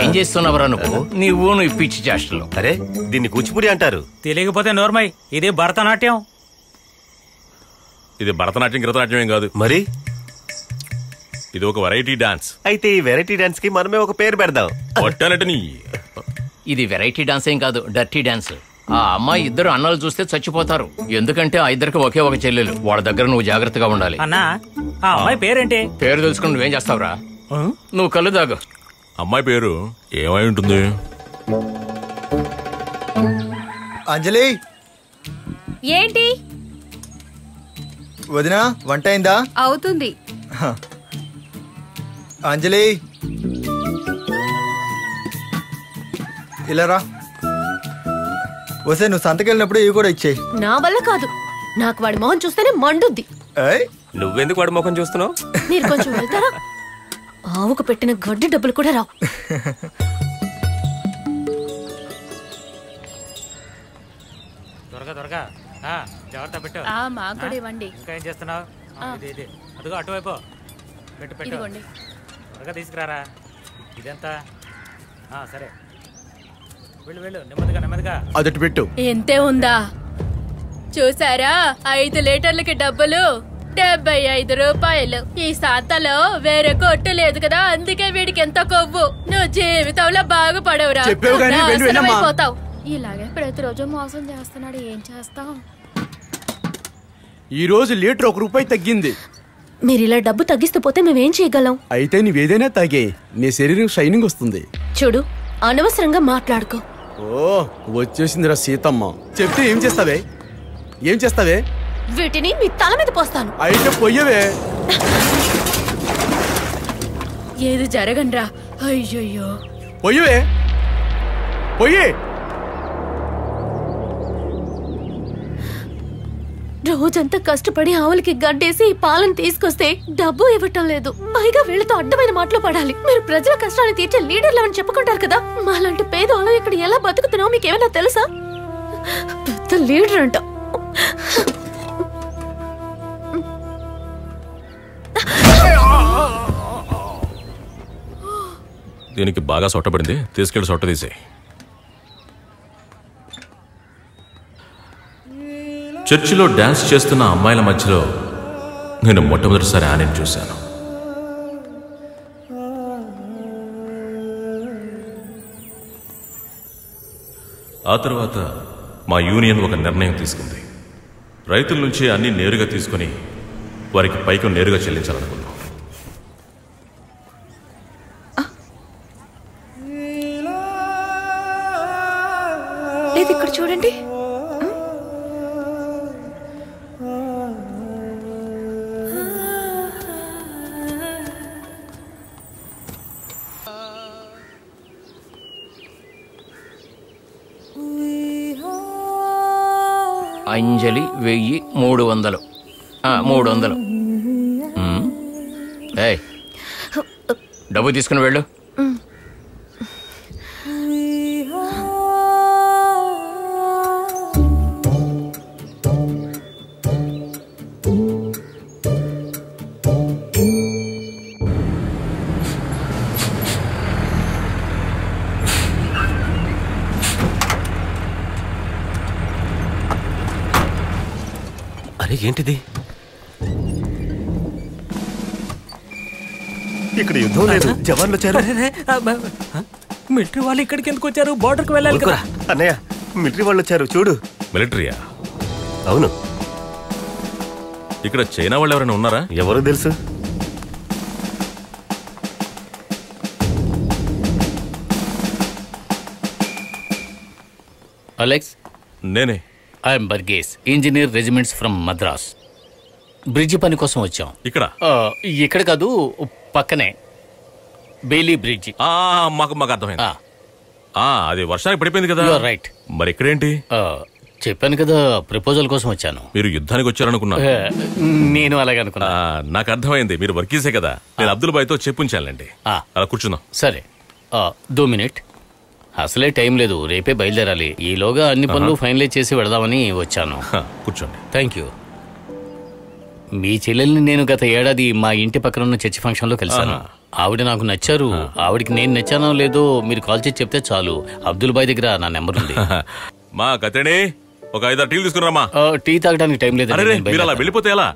ఏం చేస్తున్నావురా నువ్వు? నువ్వు పిచ్చి చేష్టలు. అరే దీన్ని కూచిపూడి అంటారు. తెలియకపోతే నోర్మై, ఇది భరతనాట్యం. ఇది భరతనాట్యం గిరతనాట్యం ఏం కాదు. మరి ఇది ఒక వెరైటీ డాన్స్. అయితే ఈ వెరైటీ డాన్స్ కి మనమే ఒక పేరు పెడదాం. ఇది వెరైటీ డాన్స్ ఏం కాదు, డర్టీ డాన్స్. ఆ అమ్మాయి ఇద్దరు అన్నలు చూస్తే చచ్చిపోతారు. ఎందుకంటే ఆ ఇద్దరికి ఒకే ఒక చెల్లెలు. వాళ్ళ దగ్గర నువ్వు జాగ్రత్తగా ఉండాలి. అన్నా, ఆ అమ్మాయి పేరేంటి? పేరు తెలుసుకుని నువ్వేం చేస్తావురా? నువ్వు కళ్ళు దాగు. అమ్మాయి పేరు ఏమై ఉంటుంది? అంజలి. ఏంటి వదినా, వంట అయిందా? అవుతుంది. అంజలి ఇలా రా. వసే, నువ్వు సంతకెళ్ళినప్పుడు ఇవి కూడా ఇచ్చేయి. నా వల్ల కాదు, నాకు వాడి మొహం చూస్తేనే మండుద్ది. నువ్వెందుకు వాడి మొహం చూస్తున్నావు? మీరు కొంచెం వెళ్తారా? ఆవుకు పెట్టిన గడ్డి డబ్బులు కూడా రావు. త్వరగా జాగ్రత్త పెట్టు. మాకు ఇవ్వండి. ఇంకా ఏం చేస్తున్నావు? అదిగో అటువైపు పెట్టు. త్వరగా తీసుకురారా. ఇదంతా సరే, వెళ్ళు నెమ్మదిగా. అదటి పెట్టు. ఎంతే ఉందా చూసారా? 5 లీటర్లకి డబ్బులు 75 రూపాయలు. ఈ సంతలో వేరే కొట్టు లేదు కదా, అందుకే వీడికి ఎంత కొవ్వు. నువ్వు జీవితంలో బాగుపడవురా, అయిపోతావు. ఇలాగే ప్రతిరోజు మోసం చేస్తున్నాడు, ఏం చేస్తాం? ఈ రోజు లీటర్ 1 రూపాయి తగ్గింది. మీరు ఇలా డబ్బు తగ్గిస్తూ పోతే మేమేం చేయగలం? అయితే నీవేదైనా తాగే, నీ శరీరం షైనింగ్ వస్తుంది. చూడు, అనవసరంగా మాట్లాడుకో. ఓ వచ్చేసిందిరా సీతమ్మ. చెప్తే ఏం చేస్తావే? వీటిని మీ తల మీద పోస్తాను. అయితే పొయ్యవే. ఏది జరగండ్రా. అయ్యయ్యో, పొయ్యవే. పొయ్యి. రోజంతా కష్టపడి ఆవులకి గడ్డేసి ఈ పాలను తీసుకొస్తే డబ్బు ఇవ్వటం లేదు. పైగా వీళ్ళతో అడ్డమైన మాటలు పడాలి. మీరు ప్రజల కష్టాన్ని తీర్చే లీడర్లు అని చెప్పుకుంటారు కదా, మాలాంటి పేదవాళ్ళు ఇక్కడ ఎలా బతుకుతున్నావు మీకేమైనా తెలుసా? పెద్ద లీడర్ అంట. దీనికి బాగా సొట్టబడింది, తీసుకెళ్లి సొట్ట తీసే. చర్చిలో డాన్స్ చేస్తున్న అమ్మాయిల మధ్యలో నేను మొట్టమొదటిసారి ఆనని చూశాను. ఆ తర్వాత మా యూనియన్ ఒక నిర్ణయం తీసుకుంది. రైతుల నుంచి అన్ని నేరుగా తీసుకుని వారికి పైకం నేరుగా చెల్లించాలనుకున్నాం. లేదు, ఇక్కడ చూడండి. అంజలి 1300. 300. డబ్బు తీసుకుని వెళ్ళు. అరే ఏంటిది? ఇక్కడ యుద్ధం లేదు, జవాన్లు వచ్చారు. మిలిటరీ వాళ్ళు ఇక్కడికి ఎందుకు వచ్చారు? బోర్డర్కి వెళ్ళాలి కదా. అన్నయ్య, మిలిటరీ వాళ్ళు వచ్చారు చూడు. మిలిటరీయా? అవును. ఇక్కడ చైనా వాళ్ళు ఎవరైనా ఉన్నారా? ఎవరు తెలుసు? అలెక్స్, నేనే. I'm Burgess, engineer regiments from Madras. Bridge పని కోసం వచ్చాం. ఇక్కడ కాదు, పక్కనే బెయిలీ బ్రిడ్జి. మాకు అర్థమైంది. అది వర్షానికి పడిపోయింది కదా. రైట్. మరి ఇక్కడేంటి? చెప్పాను కదా, ప్రపోజల్ కోసం వచ్చాను. మీరు యుద్ధానికి వచ్చారనుకున్నా. నేను అలాగే అనుకున్నా. నాకు అర్థమైంది, మీరు వర్గీసే కదా. నేను అబ్దుల్ బాయ్తో చెప్పుంచాలండి. అలా కూర్చుందాం. సరే, 2 మినిట్. అసలే టైం లేదు, రేపే బయలుదేరాలి. ఈలోగా అన్ని పనులు ఫైనలైజ్ చేసి వెళదామని వచ్చాను. కూర్చోండి. Thank you. మీ చెల్లెల్ని నేను గత ఏడాది మా ఇంటి పక్కన ఉన్న చర్చి ఫంక్షన్లో కలిశాను. ఆవిడ నాకు నచ్చారు. ఆవిడకి నేను నచ్చానో లేదో మీరు కాల్ చేసి చెప్తే చాలు. అబ్దుల్ బాయ్ దగ్గర నా నెంబర్ ఉంది. మా కత్రిణి, ఒక 5 టీలు తీసుకురామా. టీ తాగడానికి టైం లేదు. మీరు అలా వెళ్ళిపోతే ఎలా?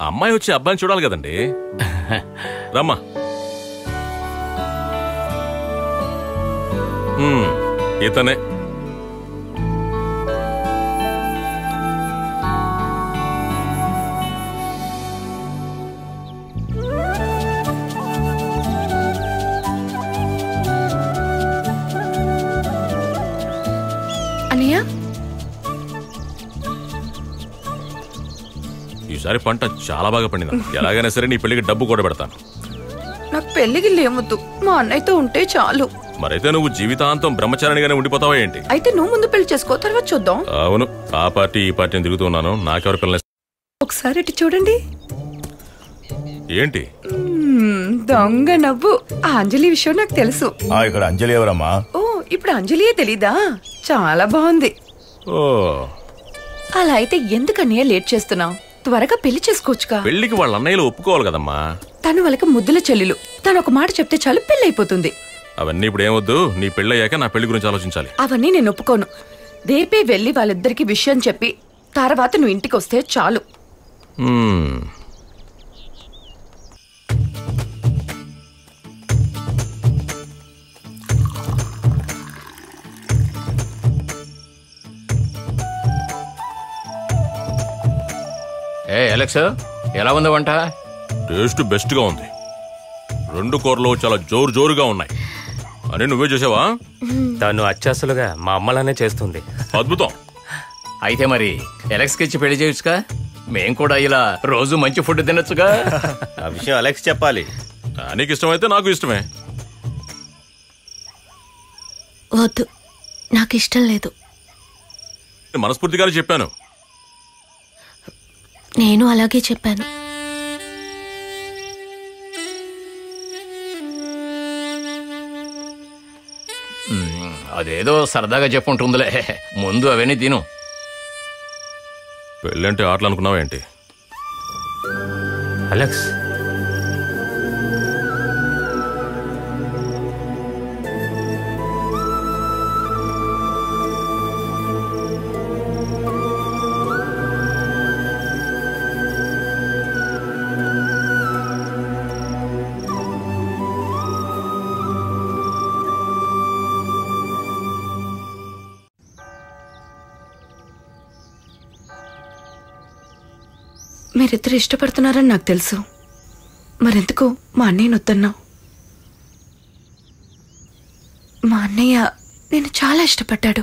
అమ్మాయి వచ్చి అబ్బాయిని చూడాలి కదండి. రమ్మా. ఇతనే. అన్నయ్య, ఈసారి పంట చాలా బాగా పండింది. ఎలాగైనా సరే నీ పెళ్లికి డబ్బు కూడా పెడతాను. నాకు పెళ్లికి లేవద్దు, మా అన్నయ్యతో ఉంటే చాలు. మరైతే నువ్వు జీవితాంతం బ్రహ్మచారిగానే ఉండిపోతావా ఏంటి? అయితే నువ్వు ముందు పెళ్లి చేసుకో, తర్వాత చూద్దాం. అవును, ఆ పార్టీ ఈ పార్టీని తిరుగుతున్నాను. నాకెవరు పిల్లలు? ఒకసారి ఇటు చూడండి. ఏంటి దొంగ నవ్వు. ఆ అంజలి విషయం నాకు తెలుసు. ఇక్కడ అంజలి ఎవరమ్మా? ఓ, ఇప్పుడు అంజలియే తెలీదా? చాలా బాగుంది. ఓ, అలా అయితే ఎందుకన్నయ్య లేట్ చేస్తున్నావు? త్వరగా పెళ్లి చేసుకోవచ్చుగా. పెళ్లికి వాళ్ళ అన్నయ్యలు ఒప్పుకోవాలి కదమ్మా. తను వాళ్ళకి ముద్దుల చెల్లెలు. తను ఒక మాట చెప్తే చాలు పెళ్లి అయిపోతుంది. అవన్నీ ఇప్పుడు ఏమొద్దు. నీ పెళ్ళయ్యాక నా పెళ్లి గురించి ఆలోచించాలి. అవన్నీ నేను ఒప్పుకోను. రేపే వెళ్ళి వాళ్ళిద్దరికి విషయం చెప్పి తర్వాత నువ్వు ఇంటికి వస్తే చాలు. అలెక్స్, ఎలా ఉంది వంట? టేస్ట్ బెస్ట్ గా ఉంది. 2 కూరలు చాలా జోరుగా ఉన్నాయి. అని నువ్వే చేసావా? తను అచ్చాసులుగా మా అమ్మలానే చేస్తుంది. అద్భుతం. అయితే మరి అలెక్స్కి ఇచ్చి పెళ్లి చేయొచ్చుగా. మేం కూడా ఇలా రోజు మంచి ఫుడ్ తినొచ్చుగా. ఆ విషయం అలెక్స్ చెప్పాలి. నీకు ఇష్టమైతే నాకు ఇష్టమే. వద్దు, నాకు ఇష్టం లేదు. మనస్ఫూర్తిగానే చెప్పాను. నేను అలాగే చెప్పాను. అదేదో సరదాగా చెప్పుంటుందిలే. ముందు అవన్నీ తిను. పెళ్ళంటే ఆటలు అనుకున్నావేంటి? అలెక్స్, మీరిద్దరు ఇష్టపడుతున్నారని నాకు తెలుసు. మరెందుకు మా అన్నయ్యను వద్దన్నావు? మా అన్నయ్య నేను చాలా ఇష్టపడ్డాడు.